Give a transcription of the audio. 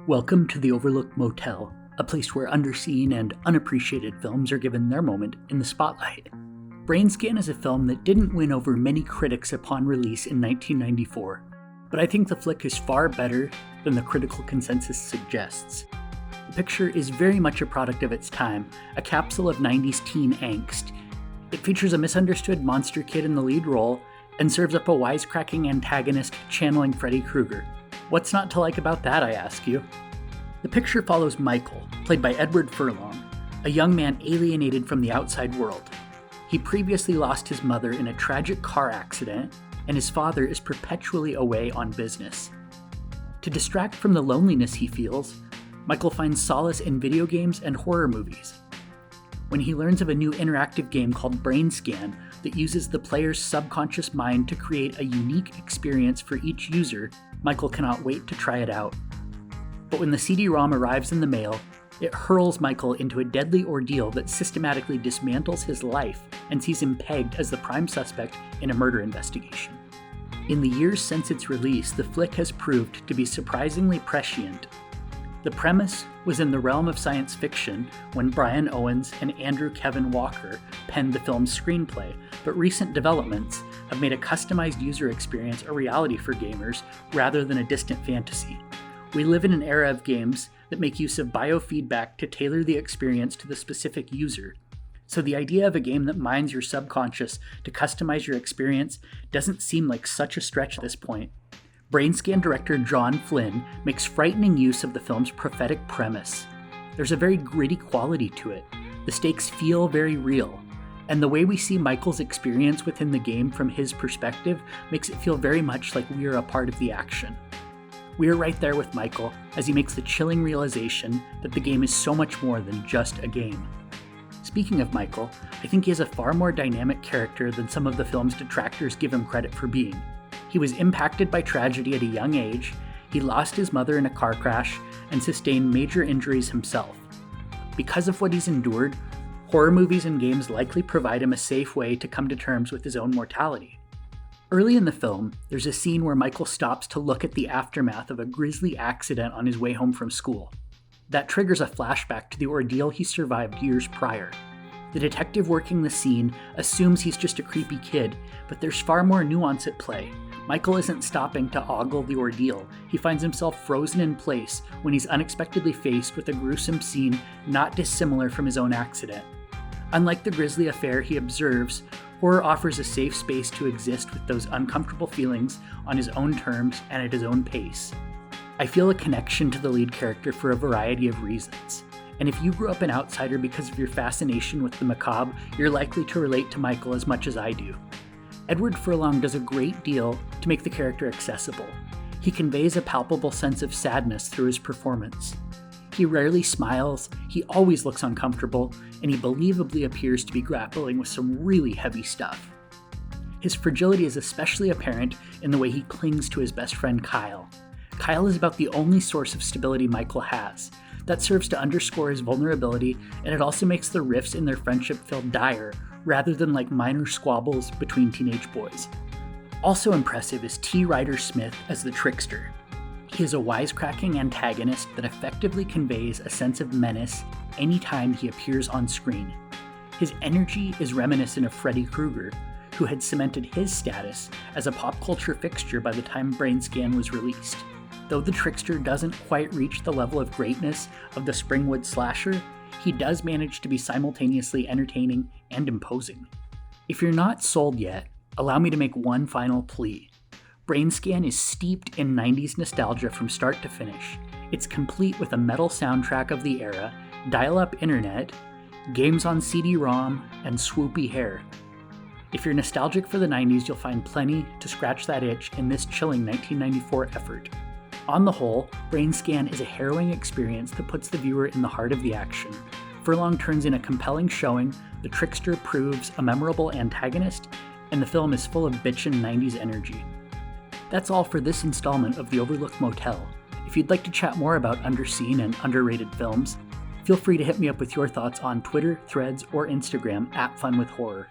Welcome to the Overlooked Motel, a place where underseen and unappreciated films are given their moment in the spotlight. Brainscan is a film that didn't win over many critics upon release in 1994, but I think the flick is far better than the critical consensus suggests. The picture is very much a product of its time, a capsule of 90s teen angst. It features a misunderstood monster kid in the lead role and serves up a wisecracking antagonist channeling Freddy Krueger. What's not to like about that, I ask you? The picture follows Michael, played by Edward Furlong, a young man alienated from the outside world. He previously lost his mother in a tragic car accident, and his father is perpetually away on business. To distract from the loneliness he feels, Michael finds solace in video games and horror movies. When he learns of a new interactive game called Brainscan that uses the player's subconscious mind to create a unique experience for each user, Michael cannot wait to try it out. But when the CD-ROM arrives in the mail, it hurls Michael into a deadly ordeal that systematically dismantles his life and sees him pegged as the prime suspect in a murder investigation. In the years since its release, the flick has proved to be surprisingly prescient. The premise was in the realm of science fiction when Brian Owens and Andrew Kevin Walker penned the film's screenplay, but recent developments have made a customized user experience a reality for gamers rather than a distant fantasy. We live in an era of games that make use of biofeedback to tailor the experience to the specific user. So the idea of a game that mines your subconscious to customize your experience doesn't seem like such a stretch at this point. Brainscan director John Flynn makes frightening use of the film's prophetic premise. There's a very gritty quality to it. The stakes feel very real, and the way we see Michael's experience within the game from his perspective makes it feel very much like we are a part of the action. We are right there with Michael as he makes the chilling realization that the game is so much more than just a game. Speaking of Michael, I think he is a far more dynamic character than some of the film's detractors give him credit for being. He was impacted by tragedy at a young age, he lost his mother in a car crash, and sustained major injuries himself. Because of what he's endured, horror movies and games likely provide him a safe way to come to terms with his own mortality. Early in the film, there's a scene where Michael stops to look at the aftermath of a grisly accident on his way home from school. That triggers a flashback to the ordeal he survived years prior. The detective working the scene assumes he's just a creepy kid, but there's far more nuance at play. Michael isn't stopping to ogle the ordeal. He finds himself frozen in place when he's unexpectedly faced with a gruesome scene not dissimilar from his own accident. Unlike the grisly affair he observes, horror offers a safe space to exist with those uncomfortable feelings on his own terms and at his own pace. I feel a connection to the lead character for a variety of reasons. And if you grew up an outsider because of your fascination with the macabre, you're likely to relate to Michael as much as I do. Edward Furlong does a great deal to make the character accessible. He conveys a palpable sense of sadness through his performance. He rarely smiles, he always looks uncomfortable, and he believably appears to be grappling with some really heavy stuff. His fragility is especially apparent in the way he clings to his best friend Kyle. Kyle is about the only source of stability Michael has. That serves to underscore his vulnerability, and it also makes the rifts in their friendship feel dire, rather than like minor squabbles between teenage boys. Also impressive is T. Ryder Smith as the trickster. He is a wisecracking antagonist that effectively conveys a sense of menace anytime he appears on screen. His energy is reminiscent of Freddy Krueger, who had cemented his status as a pop culture fixture by the time Brainscan was released. Though the trickster doesn't quite reach the level of greatness of the Springwood slasher, he does manage to be simultaneously entertaining and imposing. If you're not sold yet, allow me to make one final plea. Brainscan is steeped in 90s nostalgia from start to finish. It's complete with a metal soundtrack of the era, dial-up internet, games on CD-ROM, and swoopy hair. If you're nostalgic for the 90s, you'll find plenty to scratch that itch in this chilling 1994 effort. On the whole, Brainscan is a harrowing experience that puts the viewer in the heart of the action. Furlong turns in a compelling showing, the trickster proves a memorable antagonist, and the film is full of bitchin' 90s energy. That's all for this installment of the Overlooked Motel. If you'd like to chat more about underseen and underrated films, feel free to hit me up with your thoughts on Twitter, Threads, or Instagram @FunWithHorror.